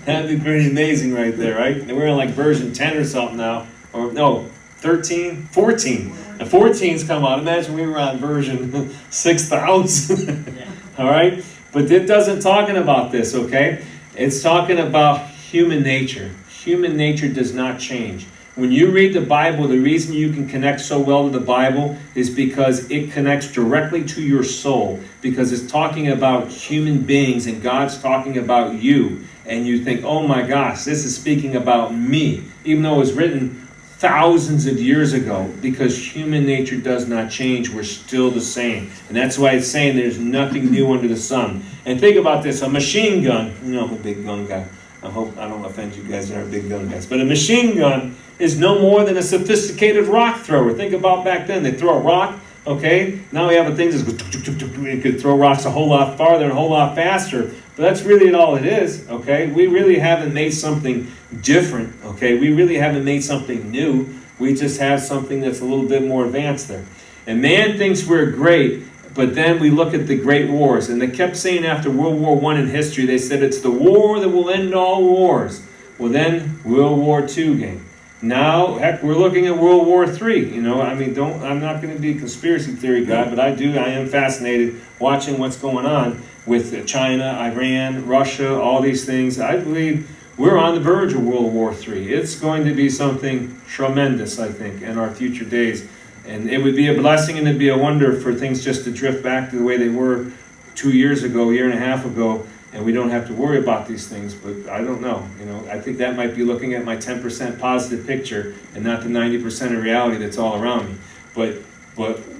That'd be pretty amazing right there, right? And we're on like version 10 or something now. Or no, 13, 14. The 14's come out. Imagine we were on version 6,000. All right? But it doesn't talking about this, okay? It's talking about human nature. Human nature does not change. When you read the Bible, the reason you can connect so well to the Bible is because it connects directly to your soul. Because it's talking about human beings and God's talking about you. And you think, oh my gosh, this is speaking about me. Even though it was written thousands of years ago. Because human nature does not change. We're still the same. And that's why it's saying there's nothing new under the sun. And think about this. A machine gun. You know, I'm a big gun guy. I hope I don't offend you guys that are big gun guys. But a machine gun is no more than a sophisticated rock thrower. Think about back then. They throw a rock, okay? Now we have a thing that goes, it could throw rocks a whole lot farther and a whole lot faster. But that's really all it is, okay? We really haven't made something different, okay? We really haven't made something new. We just have something that's a little bit more advanced there. And man thinks we're great, but then we look at the great wars. And they kept saying after World War I in history, they said it's the war that will end all wars. Well, then World War II came. Now, heck, we're looking at World War III. You know, I mean, I'm not going to be a conspiracy theory guy, but I am fascinated watching what's going on with China, Iran, Russia, all these things. I believe we're on the verge of World War III. It's going to be something tremendous, I think, in our future days. And it would be a blessing and it'd be a wonder for things just to drift back to the way they were 2 years ago, a year and a half ago, and we don't have to worry about these things. But I don't know. You know, I think that might be looking at my 10% positive picture and not the 90% of reality that's all around me. But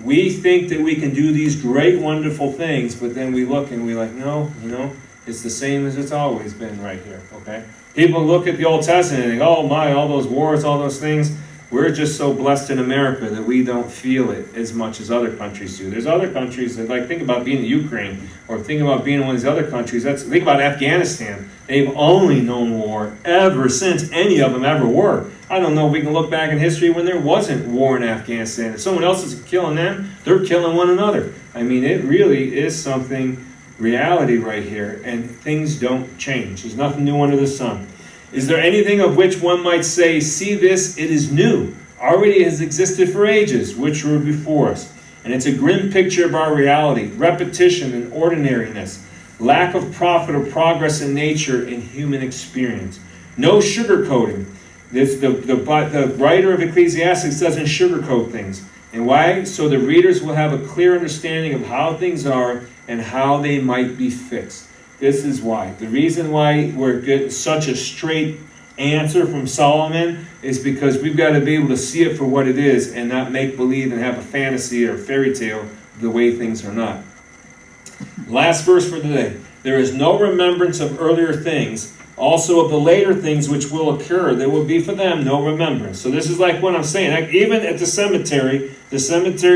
we think that we can do these great, wonderful things, but then we look and we're like, no, you know, it's the same as it's always been right here, okay? People look at the Old Testament and think, oh my, all those wars, all those things. We're just so blessed in America that we don't feel it as much as other countries do. There's other countries that, like, think about being in Ukraine, or think about being in one of these other countries. Think about Afghanistan. They've only known war ever since any of them ever were. I don't know if we can look back in history when there wasn't war in Afghanistan. If someone else is killing them, they're killing one another. I mean, it really is something, reality right here, and things don't change. There's nothing new under the sun. Is there anything of which one might say, see this, it is new, already has existed for ages, which were before us? And it's a grim picture of our reality, repetition and ordinariness, lack of profit or progress in nature and human experience. No sugarcoating. The writer of Ecclesiastes doesn't sugarcoat things. And why? So the readers will have a clear understanding of how things are and how they might be fixed. This is why. The reason why we're getting such a straight answer from Solomon is because we've got to be able to see it for what it is and not make believe and have a fantasy or a fairy tale the way things are not. Last verse for today. There is no remembrance of earlier things, also of the later things which will occur. There will be for them no remembrance. So this is like what I'm saying. Like even at the cemetery,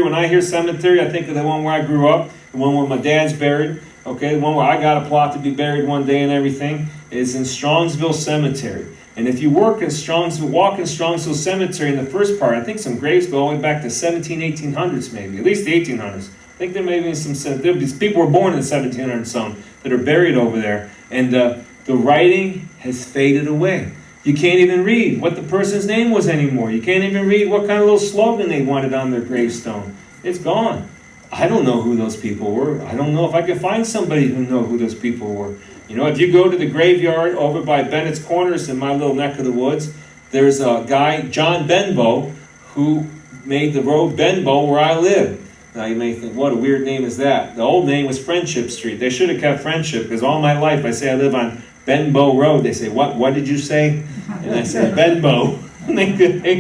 when I hear cemetery, I think of the one where I grew up, the one where my dad's buried. Okay, the one where I got a plot to be buried one day and everything is in Strongsville Cemetery. And if you walk in Strongsville Cemetery in the first part, I think some graves go all the way back to 1800s maybe, at least the 1800s. I think there may be these people were born in the 1700s some that are buried over there. And the writing has faded away. You can't even read what the person's name was anymore. You can't even read what kind of little slogan they wanted on their gravestone. It's gone. I don't know who those people were. I don't know if I could find somebody who knows who those people were. You know, if you go to the graveyard over by Bennett's Corners in my little neck of the woods, there's a guy, John Benbow, who made the road Benbow where I live. Now you may think, what a weird name is that? The old name was Friendship Street. They should have kept Friendship because all my life I say I live on Benbow Road. They say, what did you say? And I say, Benbow. They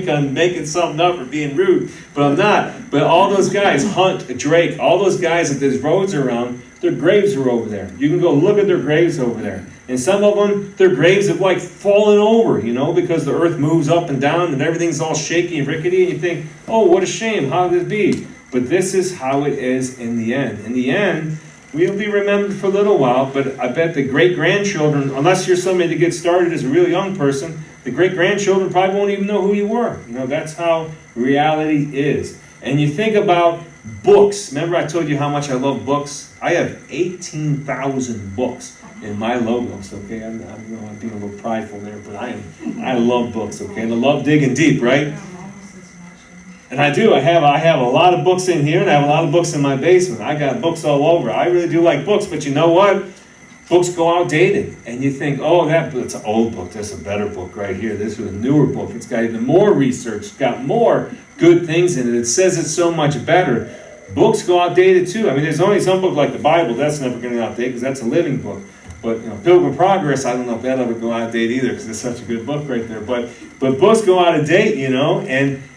could making something up or being rude, but I'm not. But all those guys, Hunt, Drake, all those guys that there's roads around, their graves are over there. You can go look at their graves over there. And some of them, their graves have like fallen over, because the earth moves up and down and everything's all shaky and rickety. And you think, oh, what a shame. How could it be? But this is how it is in the end. In the end, we'll be remembered for a little while, but I bet the great-grandchildren, unless you're somebody that gets started as a real young person, the great-grandchildren probably won't even know who you were. That's how reality is. And you think about books. Remember I told you how much I love books? I have 18,000 books in my logos, okay? I'm being a little prideful there, but I love books, okay? And I love digging deep, right? And I do. I have a lot of books in here, and I have a lot of books in my basement. I got books all over. I really do like books, but you know what? Books go outdated, and you think, oh, that's an old book. That's a better book right here. This is a newer book. It's got even more research. It's got more good things in it. It says it's so much better. Books go outdated too. I mean, there's only some book like the Bible. That's never going to go outdated because that's a living book. But Pilgrim Progress, I don't know if that'll ever go out of date either because it's such a good book right there. But books go out of date,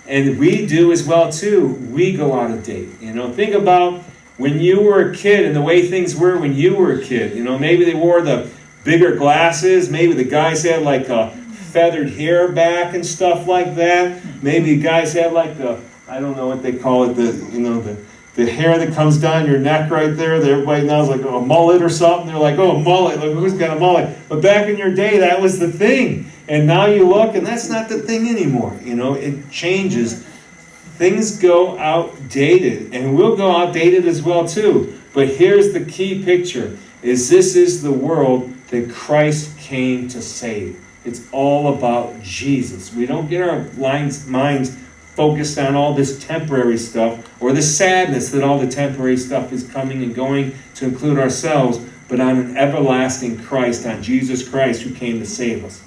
and we do as well too. We go out of date. Think about when you were a kid and the way things were when you were a kid. Maybe they wore the bigger glasses. Maybe the guys had like a feathered hair back and stuff like that. Maybe guys had like I don't know what they call it, the hair that comes down your neck right there. Everybody now is like a mullet or something. They're like, oh, mullet. Look, who's got a mullet? But back in your day, that was the thing. And now you look, and that's not the thing anymore. It changes. Things go outdated, and we'll go outdated as well too. But here's the key picture, this is the world that Christ came to save. It's all about Jesus. We don't get our minds focused on all this temporary stuff or the sadness that all the temporary stuff is coming and going to include ourselves, but on an everlasting Christ, on Jesus Christ who came to save us.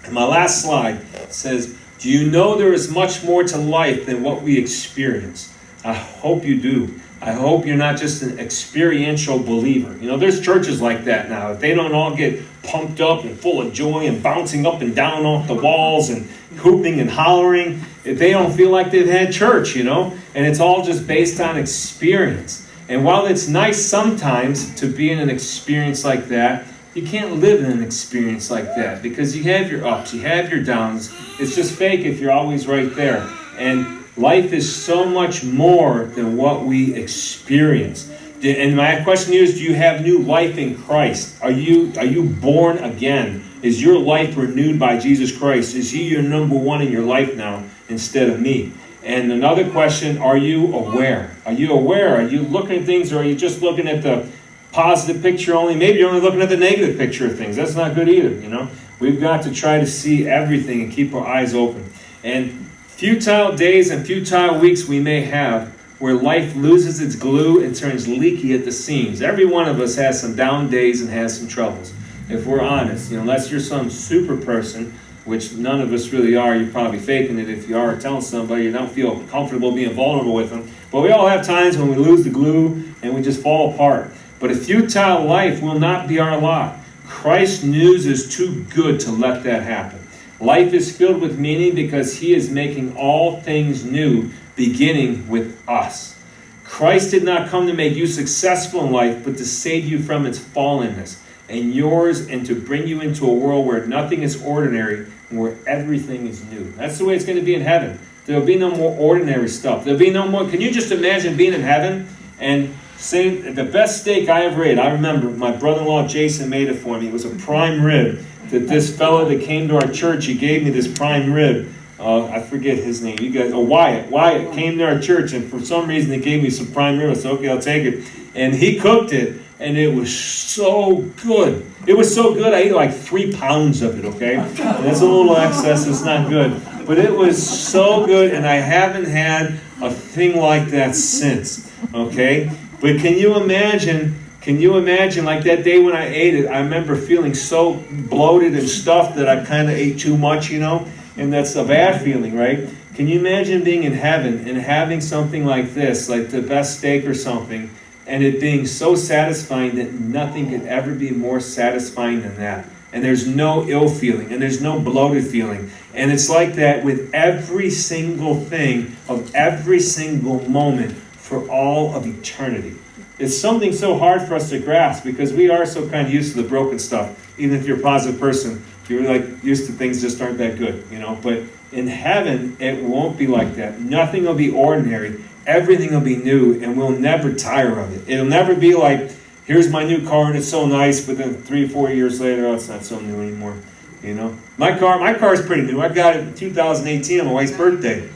And my last slide says, do you know there is much more to life than what we experience? I hope you do. I hope you're not just an experiential believer. There's churches like that now. If they don't all get pumped up and full of joy and bouncing up and down off the walls and hooping and hollering, if they don't feel like they've had church, and it's all just based on experience. And while it's nice sometimes to be in an experience like that, you can't live in an experience like that because you have your ups, you have your downs. It's just fake if you're always right there. And life is so much more than what we experience. And my question is, do you have new life in Christ? Are you born again? Is your life renewed by Jesus Christ? Is He your number one in your life now instead of me? And another question, are you aware? Are you aware? Are you looking at things, or are you just looking at the positive picture only? Maybe you're only looking at the negative picture of things. That's not good either, We've got to try to see everything and keep our eyes open. And futile days and futile weeks we may have where life loses its glue and turns leaky at the seams. Every one of us has some down days and has some troubles. If we're honest, unless you're some super person, which none of us really are, you're probably faking it if you are telling somebody you don't feel comfortable being vulnerable with them. But we all have times when we lose the glue and we just fall apart. But a futile life will not be our lot. Christ's news is too good to let that happen. Life is filled with meaning because He is making all things new, beginning with us. Christ did not come to make you successful in life, but to save you from its fallenness and yours, and to bring you into a world where nothing is ordinary and where everything is new. That's the way it's going to be in heaven. There'll be no more ordinary stuff. There'll be no more. Can you just imagine being in heaven and saying, the best steak I ever ate? I remember my brother-in-law Jason made it for me. It was a prime rib that this fellow that came to our church, he gave me this prime rib. I forget his name. You guys, Wyatt. Wyatt came to our church, and for some reason he gave me some prime rib. I said, okay, I'll take it. And he cooked it, and it was so good. It was so good, I ate like 3 pounds of it, okay? And that's a little excess. It's not good. But it was so good, and I haven't had a thing like that since, okay? But can you imagine like that day when I ate it, I remember feeling so bloated and stuffed that I kind of ate too much, and that's a bad feeling, right? Can you imagine being in heaven and having something like this, like the best steak or something, and it being so satisfying that nothing could ever be more satisfying than that? And there's no ill feeling, and there's no bloated feeling. And it's like that with every single thing of every single moment for all of eternity. It's something so hard for us to grasp because we are so kind of used to the broken stuff. Even if you're a positive person, you're like used to things just aren't that good, you know. But in heaven, it won't be like that. Nothing will be ordinary. Everything will be new, and we'll never tire of it. It'll never be like, here's my new car and it's so nice, but then 3 or 4 years later, oh, it's not so new anymore. You know, my car is pretty new. I got it in 2018 on my wife's birthday.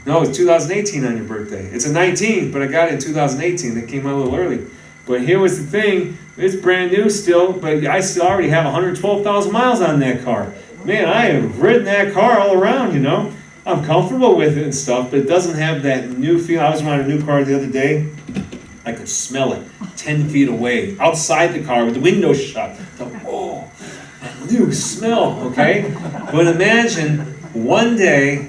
No, it's 2018 on your birthday. It's a 19, but I got it in 2018. It came out a little early. But here was the thing. It's brand new still, but I still already have 112,000 miles on that car. Man, I have ridden that car all around, you know. I'm comfortable with it and stuff, but it doesn't have that new feel. I was around a new car the other day. I could smell it 10 feet away, outside the car with the window shut. So, oh, that new smell, okay? But imagine one day,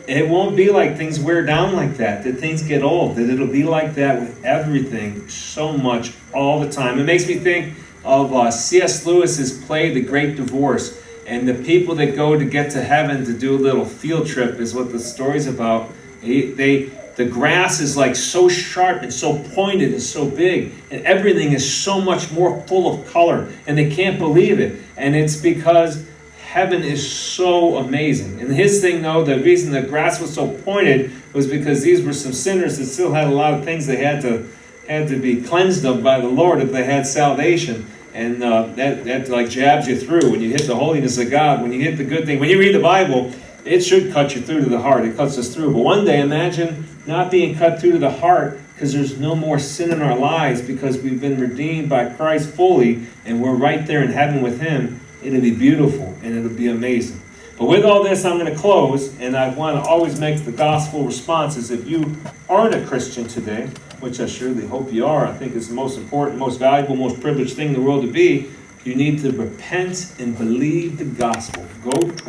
it won't be like things wear down like that things get old, that it'll be like that with everything so much all the time. It makes me think of C.S. Lewis's play, The Great Divorce, and the people that go to get to heaven to do a little field trip is what the story's about. The grass is like so sharp and so pointed and so big, and everything is so much more full of color, and they can't believe it. And it's because heaven is so amazing. And his thing, though, the reason the grass was so pointed was because these were some sinners that still had a lot of things they had to be cleansed of by the Lord if they had salvation. And that like jabs you through when you hit the holiness of God, when you hit the good thing. When you read the Bible, it should cut you through to the heart. It cuts us through. But one day, imagine not being cut through to the heart because there's no more sin in our lives because we've been redeemed by Christ fully and we're right there in heaven with Him. It'll be beautiful and it'll be amazing. But with all this, I'm going to close, and I want to always make the gospel responses. If you aren't a Christian today, which I surely hope you are, I think it's the most important, most valuable, most privileged thing in the world to be, you need to repent and believe the gospel. Go toward